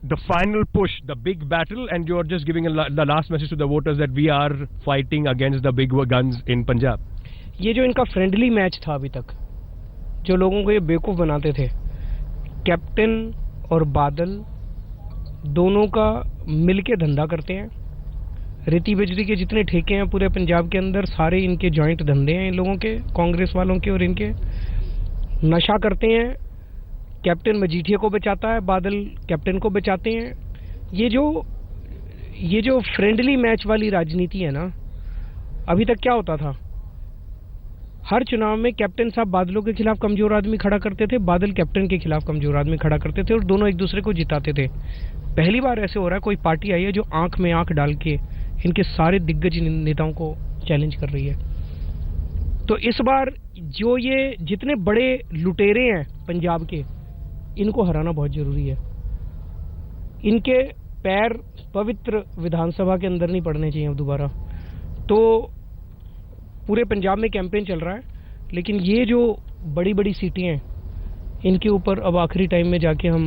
the final push, the big battle, and you're just giving the last message to the voters that we are fighting against the big guns in Punjab. ये जो इनका friendly match था अभी तक, जो लोगों को ये बेवकूफ़ बनाते थे, कैप्टन और बादल दोनों का मिलके धंधा करते हैं। रेती बिजली के जितने ठेके हैं पूरे पंजाब के अंदर, सारे इनके जॉइंट धंधे हैं इन लोगों के, कांग्रेस वालों के और इनके। नशा करते हैं, कैप्टन मजीठिया को बचाता है, बादल कैप्टन को बचाते हैं। ये जो फ्रेंडली मैच वाली राजनीति है ना, अभी तक क्या होता था, हर चुनाव में कैप्टन साहब बादलों के खिलाफ कमजोर आदमी खड़ा करते थे, बादल कैप्टन के खिलाफ कमजोर आदमी खड़ा करते थे और दोनों एक दूसरे को जिताते थे। पहली बार ऐसे हो रहा है, कोई पार्टी आई है जो आंख में आंख डाल के इनके सारे दिग्गज नेताओं को चैलेंज कर रही है। तो इस बार जो ये जितने बड़े लुटेरे हैं पंजाब के, इनको हराना बहुत जरूरी है। इनके पैर पवित्र विधानसभा के अंदर नहीं पड़ने चाहिए अब दोबारा। तो पूरे पंजाब में कैंपेन चल रहा है, लेकिन ये जो बड़ी बड़ी सीटें हैं इनके ऊपर अब आखिरी टाइम में जाके हम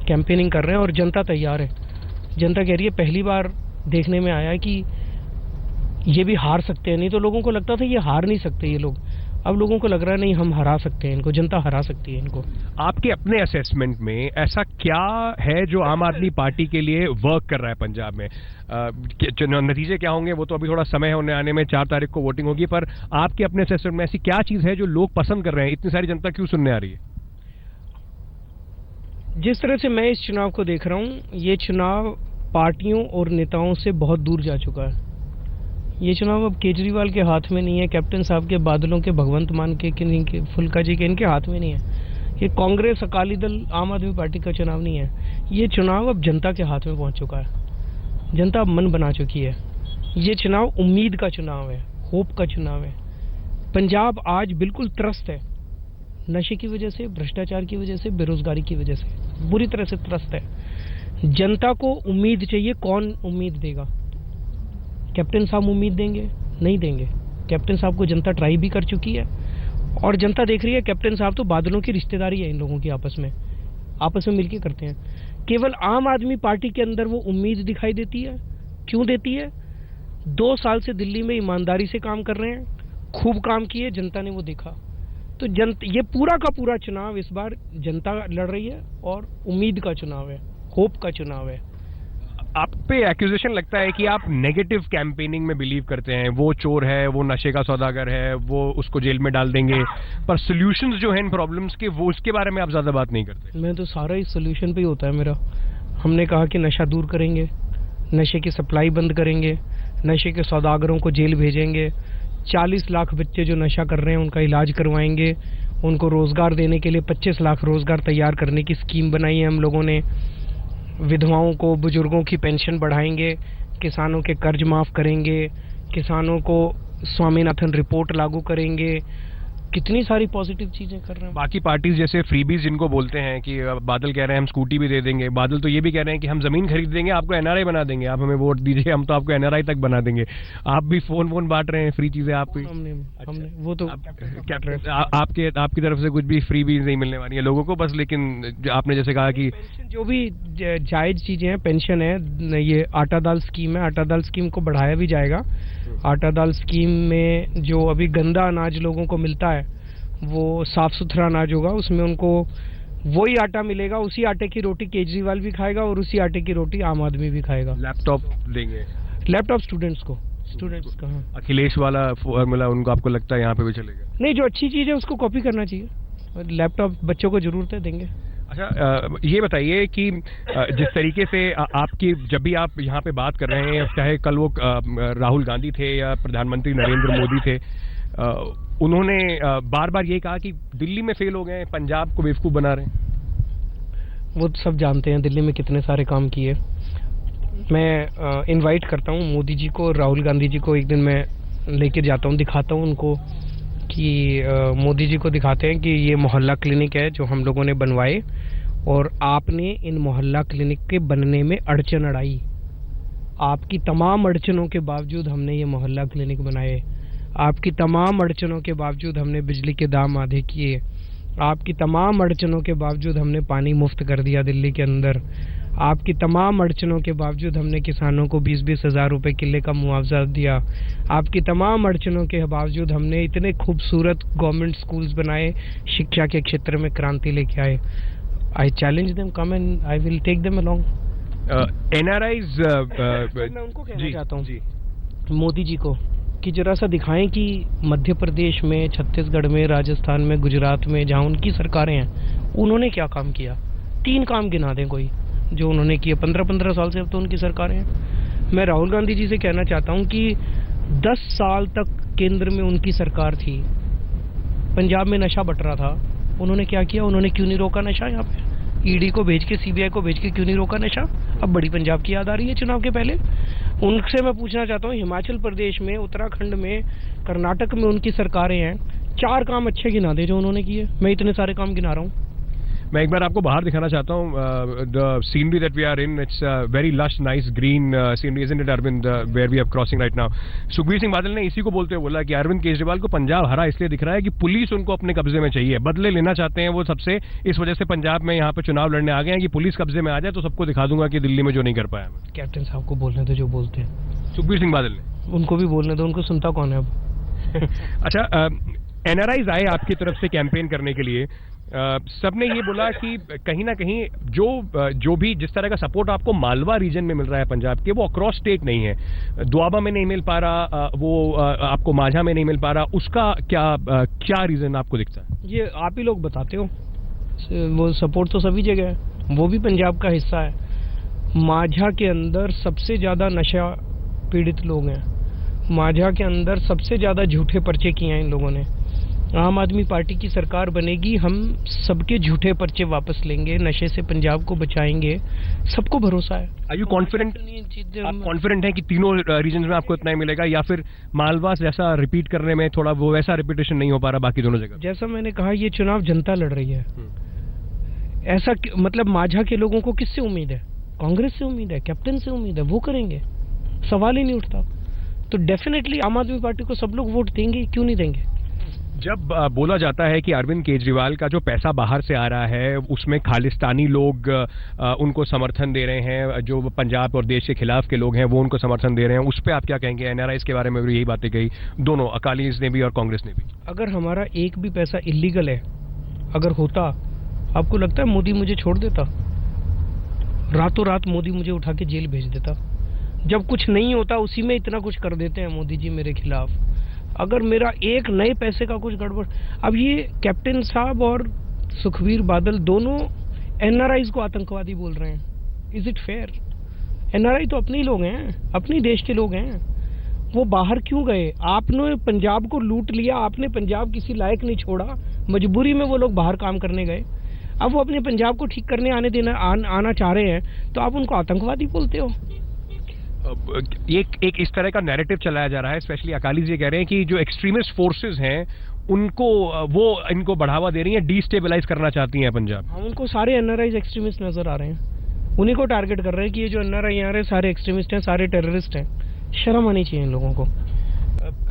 कैंपेनिंग कर रहे हैं और जनता तैयार है। जनता कह रही है, पहली बार देखने में आया है कि ये भी हार सकते हैं। नहीं तो लोगों को लगता था ये हार नहीं सकते ये लोग, अब लोगों को लग रहा है नहीं, हम हरा सकते हैं इनको, जनता हरा सकती है इनको। आपके अपने असेसमेंट में ऐसा क्या है जो आम आदमी पार्टी के लिए वर्क कर रहा है पंजाब में? नतीजे क्या होंगे वो तो अभी थोड़ा समय होने आने में, 4 तारीख को वोटिंग होगी, पर आपके अपने असेसमेंट में ऐसी क्या चीज है जो लोग पसंद कर रहे हैं? इतनी सारी जनता क्यों सुनने आ रही है? जिस तरह से मैं इस चुनाव को देख रहा हूँ, ये चुनाव पार्टियों और नेताओं से बहुत दूर जा चुका है। ये चुनाव अब केजरीवाल के हाथ में नहीं है, कैप्टन साहब के, बादलों के, भगवंत मान के, इनके फुल्का जी के, इनके हाथ में नहीं है। ये कांग्रेस, अकाली दल, आम आदमी पार्टी का चुनाव नहीं है। ये चुनाव अब जनता के हाथ में पहुंच चुका है। जनता अब मन बना चुकी है। ये चुनाव उम्मीद का चुनाव है, होप का चुनाव है। पंजाब आज बिल्कुल त्रस्त है, नशे की वजह से, भ्रष्टाचार की वजह से, बेरोजगारी की वजह से बुरी तरह से त्रस्त है। जनता को उम्मीद चाहिए। कौन उम्मीद देगा? कैप्टन साहब उम्मीद देंगे? नहीं देंगे। कैप्टन साहब को जनता ट्राई भी कर चुकी है और जनता देख रही है। कैप्टन साहब तो बादलों की रिश्तेदारी है इन लोगों की, आपस में मिलके करते हैं। केवल आम आदमी पार्टी के अंदर वो उम्मीद दिखाई देती है। क्यों देती है? 2 साल से दिल्ली में ईमानदारी से काम कर रहे हैं, खूब काम किए, जनता ने वो देखा। तो ये पूरा का पूरा चुनाव इस बार जनता लड़ रही है और उम्मीद का चुनाव है, होप का चुनाव है। आप पे एक्यूजेशन लगता है कि आप नेगेटिव कैंपेनिंग में बिलीव करते हैं, वो चोर है, वो नशे का सौदागर है, वो उसको जेल में डाल देंगे, पर सॉल्यूशंस जो हैं इन प्रॉब्लम्स के, वो उसके बारे में आप ज्यादा बात नहीं करते। मैं तो सारा ही सॉल्यूशन पे ही होता है मेरा। हमने कहा कि नशा दूर करेंगे, नशे की सप्लाई बंद करेंगे, नशे के सौदागरों को जेल भेजेंगे, 40 लाख बच्चे जो नशा कर रहे हैं उनका इलाज करवाएंगे, उनको रोजगार देने के लिए 25 लाख रोजगार तैयार करने की स्कीम बनाई है हम लोगों ने। विधवाओं को, बुजुर्गों की पेंशन बढ़ाएंगे, किसानों के कर्ज माफ करेंगे, किसानों को स्वामीनाथन रिपोर्ट लागू करेंगे। कितनी सारी पॉजिटिव चीजें कर रहे हैं। बाकी पार्टीज जैसे फ्रीबीज जिनको बोलते हैं कि बादल कह रहे हैं हम स्कूटी भी दे देंगे, बादल तो ये भी कह रहे हैं कि हम जमीन खरीद देंगे, आपको एनआरआई बना देंगे, आप हमें वोट दीजिए, हम तो आपको एनआरआई तक बना देंगे। आप भी फोन बांट रहे हैं, फ्री चीजें आप भी। हमने वो तो आपकी तरफ से कुछ भी फ्री बीज नहीं मिलने वाली है लोगों को बस। लेकिन आपने जैसे कहा कि जो भी जायज चीजें हैं, पेंशन है, ये आटा दाल स्कीम है, आटा दाल स्कीम को बढ़ाया भी जाएगा। आटा दाल स्कीम में जो अभी गंदा अनाज लोगों को मिलता है वो साफ सुथरा अनाज होगा, उसमें उनको वही आटा मिलेगा, उसी आटे की रोटी केजरीवाल भी खाएगा और उसी आटे की रोटी आम आदमी भी खाएगा। लैपटॉप देंगे, लैपटॉप स्टूडेंट्स का। हाँ। अखिलेश वाला फॉर्मूला उनको आपको लगता है यहाँ पे भी चलेगा? नहीं, जो अच्छी चीज है उसको कॉपी करना चाहिए। लैपटॉप बच्चों को जरूरत है, देंगे। अच्छा, ये बताइए कि जिस तरीके से आपकी, जब भी आप यहाँ पे बात कर रहे हैं, चाहे कल वो राहुल गांधी थे या प्रधानमंत्री नरेंद्र मोदी थे, उन्होंने बार बार ये कहा कि दिल्ली में फेल हो गए, पंजाब को बेवकूफ बना रहे हैं। वो सब जानते हैं दिल्ली में कितने सारे काम किए। मैं इनवाइट करता हूँ मोदी जी को और राहुल गांधी जी को, एक दिन मैं लेके जाता हूँ, दिखाता हूँ उनको कि मोदी जी को दिखाते हैं कि ये मोहल्ला क्लिनिक है जो हम लोगों ने बनवाए और आपने इन मोहल्ला क्लिनिक के बनने में अड़चन अड़ाई। आपकी तमाम अड़चनों के बावजूद हमने ये मोहल्ला क्लिनिक बनाए, आपकी तमाम अड़चनों के बावजूद हमने बिजली के दाम आधे किए, आपकी तमाम अड़चनों के बावजूद हमने पानी मुफ्त कर दिया दिल्ली के अंदर, आपकी तमाम अड़चनों के बावजूद हमने किसानों को 20-20 हज़ार रुपये किले का मुआवजा दिया। आपकी तमाम अड़चनों के बावजूद हमने इतने खूबसूरत गवर्नमेंट स्कूल्स बनाए, शिक्षा के क्षेत्र में क्रांति लेके आए। I challenge them, come and I will take them along. NRIs मैं उनको कहना चाहता हूँ, मोदी जी को, कि जरा सा दिखाएं कि मध्य प्रदेश में, छत्तीसगढ़ में, राजस्थान में, गुजरात में, जहाँ उनकी सरकारें हैं, उन्होंने क्या काम किया। 3 काम गिना दें कोई जो उन्होंने किए 15-15 साल से। अब तो उनकी सरकारें हैं। मैं राहुल गांधी जी से कहना चाहता हूँ कि 10 साल तक केंद्र में उनकी सरकार थी, पंजाब में नशा बट रहा था, उन्होंने क्या किया? उन्होंने क्यों नहीं रोका नशा? यहाँ पे ईडी को भेज के, CBI को भेज के क्यों नहीं रोका नशा? अब बड़ी पंजाब की याद आ रही है चुनाव के पहले। उनसे मैं पूछना चाहता हूँ, हिमाचल प्रदेश में, उत्तराखंड में, कर्नाटक में उनकी सरकारें हैं, 4 काम अच्छे गिना दे जो उन्होंने किए। मैं इतने सारे काम गिना रहा हूँ। मैं एक बार आपको बाहर दिखाना चाहता हूँ। The scenery that we are in, it's very lush nice green scenery, isn't it Arvind, where we are crossing right now. Sukhbir Singh Badal ने इसी को बोलते हुए बोला कि अरविंद केजरीवाल को पंजाब हरा इसलिए दिख रहा है कि पुलिस उनको अपने कब्जे में चाहिए, बदले लेना चाहते हैं वो सबसे, इस वजह से पंजाब में यहाँ पे चुनाव लड़ने आ गए हैं कि पुलिस कब्जे में आ जाए तो सबको दिखा दूंगा कि दिल्ली में जो नहीं कर पाया। कैप्टन साहब को बोलने दो जो बोलते हैं। सुखबीर सिंह बादल ने, उनको भी बोलने दो, उनको सुनता कौन है अब। अच्छा, NRIs आए आपकी तरफ से कैंपेन करने के लिए, सबने ये बोला कि कहीं ना कहीं जो भी जिस तरह का सपोर्ट आपको मालवा रीजन में मिल रहा है पंजाब के, वो अक्रॉस स्टेट नहीं है। दुआबा में नहीं मिल पा रहा, वो आपको माझा में नहीं मिल पा रहा, उसका क्या रीजन आपको दिखता है? ये आप ही लोग बताते हो। वो सपोर्ट तो सभी जगह है, वो भी पंजाब का हिस्सा है। माझा के अंदर सबसे ज़्यादा नशा पीड़ित लोग हैं, माझा के अंदर सबसे ज़्यादा झूठे पर्चे किए हैं इन लोगों ने। आम आदमी पार्टी की सरकार बनेगी, हम सबके झूठे पर्चे वापस लेंगे, नशे से पंजाब को बचाएंगे, सबको भरोसा है। Are you confident? आप कॉन्फिडेंट हैं कि तीनों रीजन में आपको इतना ही मिलेगा, या फिर मालवा जैसा रिपीट करने में थोड़ा वो वैसा रिपीटेशन नहीं हो पा रहा बाकी दोनों जगह? जैसा मैंने कहा, ये चुनाव जनता लड़ रही है। ऐसा मतलब माझा के लोगों को किससे उम्मीद है? कांग्रेस से उम्मीद है, कैप्टन से उम्मीद है, वो करेंगे, सवाल ही नहीं उठता। तो डेफिनेटली आम आदमी पार्टी को सब लोग वोट देंगे, क्यों नहीं देंगे? जब बोला जाता है कि अरविंद केजरीवाल का जो पैसा बाहर से आ रहा है उसमें खालिस्तानी लोग उनको समर्थन दे रहे हैं, जो पंजाब और देश के खिलाफ के लोग हैं वो उनको समर्थन दे रहे हैं, उस पर आप क्या कहेंगे? NRIs के बारे में भी यही बातें कही दोनों, अकालीज ने भी और कांग्रेस ने भी। अगर हमारा एक भी पैसा इलीगल है अगर होता, आपको लगता है मोदी मुझे छोड़ देता? रातों रात मोदी मुझे उठा के जेल भेज देता? जब कुछ नहीं होता उसी में इतना कुछ कर देते हैं मोदी जी मेरे खिलाफ। अगर मेरा एक नए पैसे का कुछ गड़बड़, अब ये कैप्टन साहब और सुखबीर बादल दोनों NRIs को आतंकवादी बोल रहे हैं। Is it fair? NRI तो अपने ही लोग हैं, अपने देश के लोग हैं, वो बाहर क्यों गए? आपने पंजाब को लूट लिया, आपने पंजाब किसी लायक नहीं छोड़ा, मजबूरी में वो लोग बाहर काम करने गए। अब वो अपने पंजाब को ठीक करने आना चाह रहे हैं, तो आप उनको आतंकवादी बोलते हो? एक इस तरह का नैरेटिव चलाया जा रहा है, स्पेशली अकालीज ये कह रहे हैं कि जो एक्सट्रीमिस्ट फोर्सेस हैं उनको वो इनको बढ़ावा दे रही हैं, डिस्टेबलाइज करना चाहती हैं पंजाब। हाँ, उनको सारे NRIs एक्सट्रीमिस्ट नजर आ रहे हैं, उन्हीं को टारगेट कर रहे हैं कि ये जो NRI आ रहे हैं सारे एक्सट्रीमिस्ट हैं, सारे टेररिस्ट हैं। शर्म आनी चाहिए इन लोगों को।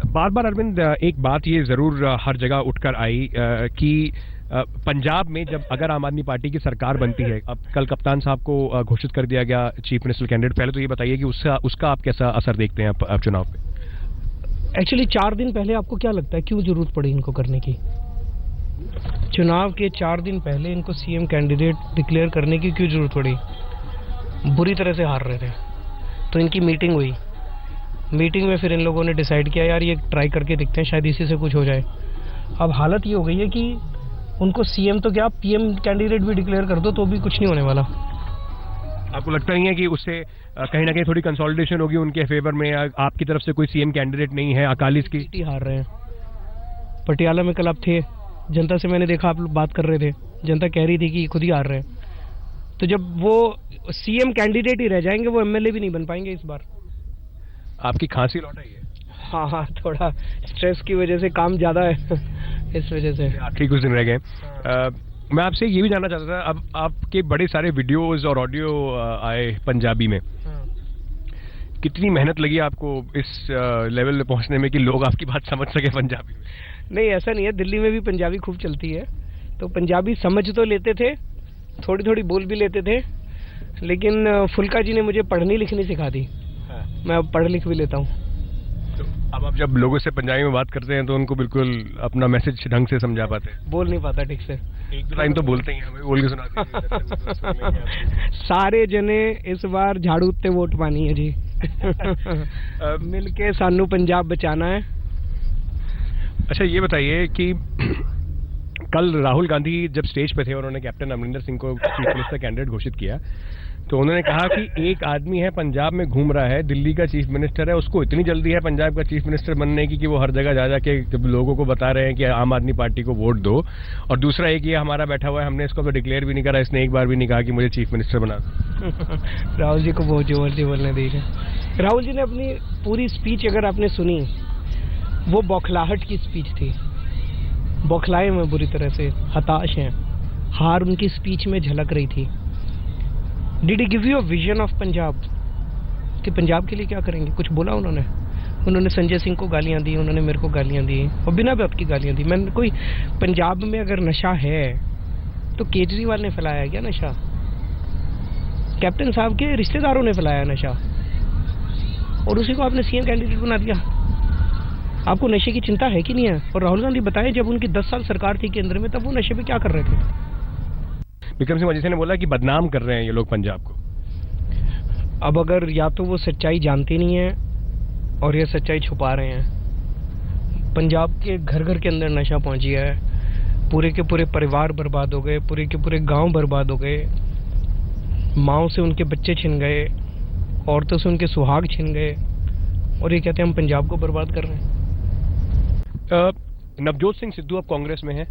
बार बार अरविंद एक बात ये जरूर हर जगह उठकर आई कि पंजाब में जब अगर आम आदमी पार्टी की सरकार बनती है, अब कल कप्तान साहब को घोषित कर दिया गया चीफ मिनिस्टर कैंडिडेट, पहले तो ये बताइए कि उसका आप कैसा असर देखते हैं आप चुनाव पे? एक्चुअली 4 दिन पहले आपको क्या लगता है क्यों जरूरत पड़ी इनको करने की? चुनाव के 4 दिन पहले इनको CM कैंडिडेट डिक्लेयर करने की क्यों जरूरत पड़ी? बुरी तरह से हार रहे थे, तो इनकी मीटिंग हुई। मीटिंग में फिर इन लोगों ने डिसाइड किया यार ये ट्राई करके देखते हैं, शायद इसी से कुछ हो जाए। अब हालत ये हो गई है कि उनको CM तो क्या PM कैंडिडेट भी डिक्लेयर कर दो तो भी कुछ नहीं होने वाला। आपको लगता नहीं है कि उससे कहीं ना कहीं थोड़ी कंसोलिडेशन होगी उनके फेवर में? आपकी तरफ से कोई CM कैंडिडेट नहीं है, अकालीज की हार रहे हैं। पटियाला में कल आप थे, जनता से मैंने देखा आप लोग बात कर रहे थे, जनता कह रही थी कि खुद ही हार रहे हैं। तो जब वो CM कैंडिडेट ही रह जाएंगे, वो MLA भी नहीं बन पाएंगे इस बार। आपकी खांसी लौट आई है? हाँ, थोड़ा स्ट्रेस की वजह से, काम ज्यादा है इस वजह से। आखिरी कुछ दिन रह गए। मैं आपसे ये भी जानना चाहता था, अब आपके बड़े सारे वीडियोस और ऑडियो आए पंजाबी में, कितनी मेहनत लगी आपको इस लेवल पे पहुंचने में कि लोग आपकी बात समझ सके पंजाबी में? नहीं, ऐसा नहीं है, दिल्ली में भी पंजाबी खूब चलती है, तो पंजाबी समझ तो लेते थे, थोड़ी थोड़ी बोल भी लेते थे, लेकिन फुल्का जी ने मुझे पढ़नी लिखनी सिखा दी। हाँ। मैं अब पढ़ लिख भी लेता हूँ। तो अब आप जब लोगों से पंजाबी में बात करते हैं तो उनको बिल्कुल अपना मैसेज ढंग से समझा पाते हैं? बोल नहीं पाता ठीक से। एक दो लाइन तो बोलते ही हैं, हमें बोल के सुना दीजिए इधर से, वो तो सुन लेंगे आपकी। सारे जने इस बार झाड़ू उत्ते वोट पानी है जी। मिलके सानू पंजाब बचाना है। अच्छा ये बताइए कि कल राहुल गांधी जब स्टेज पे थे, उन्होंने कैप्टन अमरिंदर सिंह को चीफ मिनिस्टर कैंडिडेट घोषित किया, तो उन्होंने कहा कि एक आदमी है पंजाब में घूम रहा है, दिल्ली का चीफ मिनिस्टर है, उसको इतनी जल्दी है पंजाब का चीफ मिनिस्टर बनने की कि वो हर जगह जा जाके लोगों को बता रहे हैं कि आम आदमी पार्टी को वोट दो। और दूसरा एक ये हमारा बैठा हुआ है, हमने इसको तो डिक्लेयर भी नहीं करा, इसने एक बार भी नहीं कहा कि मुझे चीफ मिनिस्टर बना दो। राहुल जी को बहुत जोर से बोलने दीजिए। राहुल जी ने अपनी पूरी स्पीच अगर आपने सुनी, वो बौखलाहट की स्पीच थी। बौखलाए में बुरी तरह से हताश हैं, हार उनकी स्पीच में झलक रही थी। Did he give you a vision of Punjab कि पंजाब के लिए क्या करेंगे? कुछ बोला उन्होंने? उन्होंने संजय सिंह को गालियां दी, उन्होंने मेरे को गालियां दी और बिना बात की गालियां दी। मैंने कोई पंजाब में अगर नशा है तो केजरीवाल ने फैलाया है क्या नशा? कैप्टन साहब के रिश्तेदारों ने फैलाया नशा और उसी को आपने सीएम कैंडिडेट बना दिया। आपको नशे की चिंता है कि नहीं है? और राहुल गांधी बताएं, जब उनकी 10 साल सरकार थी केंद्र में, तब वो नशे पे क्या कर रहे थे? विक्रम सिंह मजीठिया ने बोला कि बदनाम कर रहे हैं ये लोग पंजाब को। अब अगर या तो वो सच्चाई जानते नहीं है और ये सच्चाई छुपा रहे हैं। पंजाब के घर घर के अंदर नशा पहुंच गया है, पूरे के पूरे परिवार बर्बाद हो गए, पूरे के पूरे गांव बर्बाद हो गए, माँओं से उनके बच्चे छिन गए, औरतों से उनके सुहाग छिन गए, और ये कहते हैं हम पंजाब को बर्बाद कर रहे हैं। नवजोत सिंह सिद्धू अब कांग्रेस में है,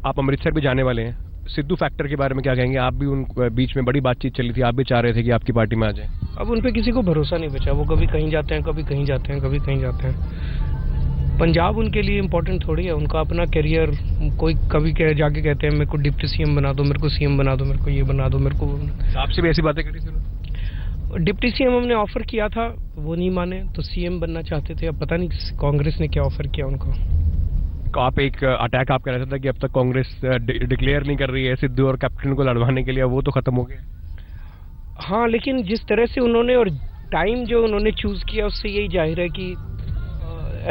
आप अमृतसर भी जाने वाले हैं, सिद्धू फैक्टर के बारे में क्या कहेंगे? आप भी उन बीच में बड़ी बातचीत चली थी, आप भी चाह रहे थे कि आपकी पार्टी में आ जाए। अब उन पे किसी को भरोसा नहीं बचा, वो कभी कहीं जाते हैं, कभी कहीं जाते हैं, कभी कहीं जाते हैं। पंजाब उनके लिए इम्पोर्टेंट थोड़ी है, उनका अपना करियर। कोई कभी जाके कहते हैं मेरे को डिप्टी सीएम बना दो, मेरे को सीएम बना दो, मेरे को ये बना दो, मेरे को। आपसे भी ऐसी बातें करी थी? डिप्टी सीएम हमने ऑफर किया था, वो नहीं माने, तो सीएम बनना चाहते थे। अब पता नहीं कांग्रेस ने क्या ऑफर किया उनको। आप एक अटैक आप कह रहे थे कि अब तक कांग्रेस डिक्लेयर नहीं कर रही है सिद्धू और कैप्टन को लड़वाने के लिए, वो तो खत्म हो गया। हाँ, लेकिन जिस तरह से उन्होंने और टाइम जो उन्होंने चूज किया, उससे यही जाहिर है कि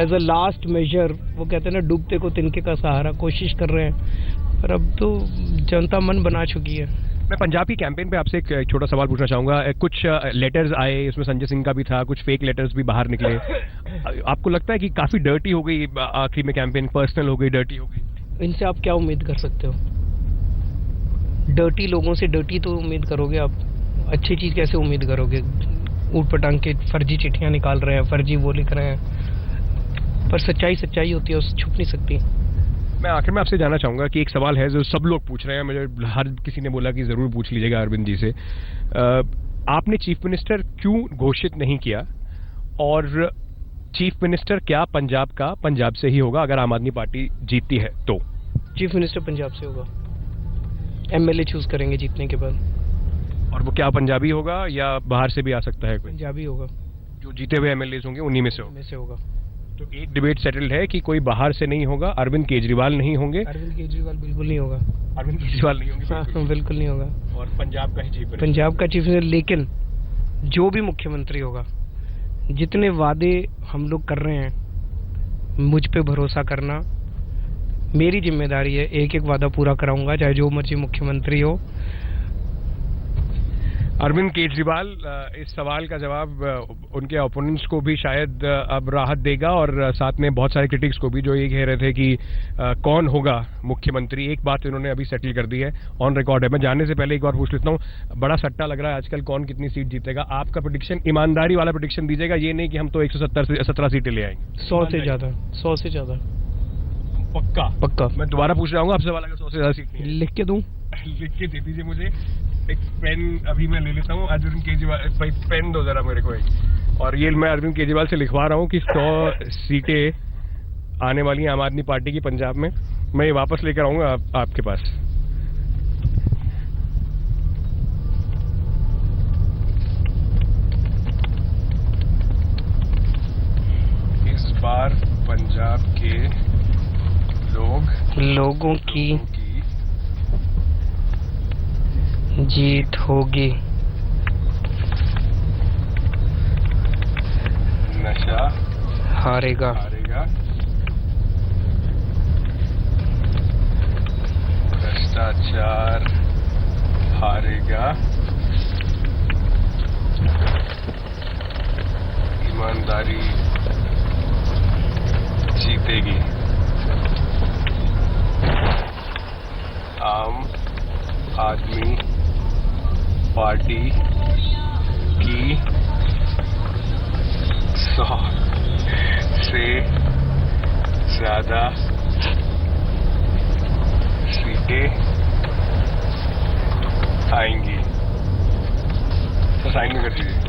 एज अ लास्ट मेजर, वो कहते हैं ना डूबते को तिनके का सहारा, कोशिश कर रहे हैं। पर अब तो जनता मन बना चुकी है। मैं पंजाब की कैंपेन पे आपसे एक छोटा सवाल पूछना चाहूंगा। कुछ लेटर्स आए, इसमें संजय सिंह का भी था, कुछ फेक लेटर्स भी बाहर निकले। आपको लगता है कि काफी डर्टी हो गई आखिरी में कैंपेन, पर्सनल हो गई, डर्टी हो गई? इनसे आप क्या उम्मीद कर सकते हो? डर्टी लोगों से डर्टी तो उम्मीद करोगे आप, अच्छी चीज कैसे उम्मीद करोगे? ऊट पटांग के फर्जी चिट्ठियां निकाल रहे हैं, फर्जी वो लिख रहे हैं, पर सच्चाई सच्चाई होती है, उससे छुप नहीं सकती। मैं आखिर में आपसे जानना चाहूंगा कि एक सवाल है जो सब लोग पूछ रहे हैं, मुझे हर किसी ने बोला कि जरूर पूछ लीजिएगा अरविंद जी से। आपने चीफ मिनिस्टर क्यों घोषित नहीं किया, और चीफ मिनिस्टर क्या पंजाब का पंजाब से ही होगा अगर आम आदमी पार्टी जीतती है तो? चीफ मिनिस्टर पंजाब से होगा, एमएलए चूज करेंगे जीतने के बाद। और वो क्या पंजाबी होगा या बाहर से भी आ सकता है कोई? पंजाबी होगा, जो जीते हुए एमएलए होंगे उन्हीं में से होगा। तो एक डिबेट सेटल्ड है कि कोई बाहर से नहीं होगा, अरविंद केजरीवाल नहीं होंगे। अरविंद केजरीवाल बिल्कुल नहीं होगा। अरविंद केजरीवाल नहीं होंगे? हाँ, बिल्कुल नहीं होगा। और पंजाब का ही चीफ मिनिस्टर? पंजाब का चीफ मिनिस्टर। लेकिन जो भी मुख्यमंत्री होगा, जितने वादे हम लोग कर रहे हैं, मुझ पे भरोसा करना, मेरी जिम्मेदारी है, एक एक वादा पूरा कराऊंगा, चाहे जो मर्जी मुख्यमंत्री हो। अरविंद केजरीवाल, इस सवाल का जवाब उनके ओपोनेंट्स को भी शायद अब राहत देगा, और साथ में बहुत सारे क्रिटिक्स को भी, जो ये कह रहे थे कि कौन होगा मुख्यमंत्री। एक बात इन्होंने अभी सेटल कर दी है, ऑन रिकॉर्ड है। मैं जाने से पहले एक बार पूछ लेता हूँ, बड़ा सट्टा लग रहा है आजकल कौन कितनी सीट जीतेगा? आपका प्रेडिक्शन ईमानदारी वाला प्रेडिक्शन दीजिएगा, ये नहीं कि हम तो 117 सीटें ले आएंगे। 100 से ज्यादा, 100 से ज्यादा पक्का? पक्का। मैं दोबारा पूछ रहा हूँ आपसे सवाल, अगर 100 से ज्यादा सीट नहीं है। लिख के दूं? लिख के दे दीजिए मुझे, एक पेन अभी मैं ले लेता हूँ। अरविंद केजरीवाल भाई, पेन दो जरा मेरे को एक। और ये मैं अरविंद केजरीवाल से लिखवा रहा हूँ कि 100 सीटें आने वाली हैं आम आदमी पार्टी की पंजाब में। मैं ये वापस लेकर आऊंगा आपके पास। इस बार पंजाब के लोगों की जीत होगी। नशा हारेगा। हारेगा, भ्रष्टाचार हारेगा, ईमानदारी जीतेगी। आम आदमी पार्टी की 100 से ज्यादा सीटें आएंगी। तो साइन कर दीजिए।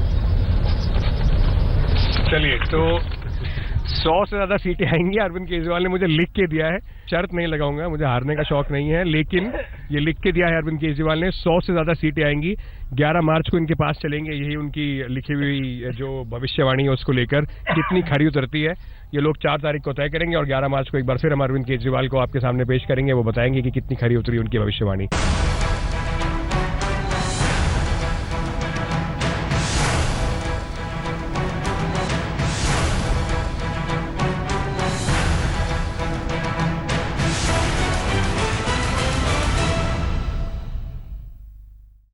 चलिए, तो 100 से ज्यादा सीटें आएंगी। अरविंद केजरीवाल ने मुझे लिख के दिया है, शर्त नहीं लगाऊंगा, मुझे हारने का शौक नहीं है, लेकिन ये लिख के दिया है अरविंद केजरीवाल ने, 100 से ज्यादा सीटें आएंगी। 11 मार्च को इनके पास चलेंगे, यही उनकी लिखी हुई जो भविष्यवाणी है उसको लेकर कितनी खरी उतरती है ये लोग 4 तारीख को तय करेंगे, और 11 मार्च को एक बार फिर हम अरविंद केजरीवाल को आपके सामने पेश करेंगे, वो बताएंगे कि कितनी खरी उतरी उनकी भविष्यवाणी।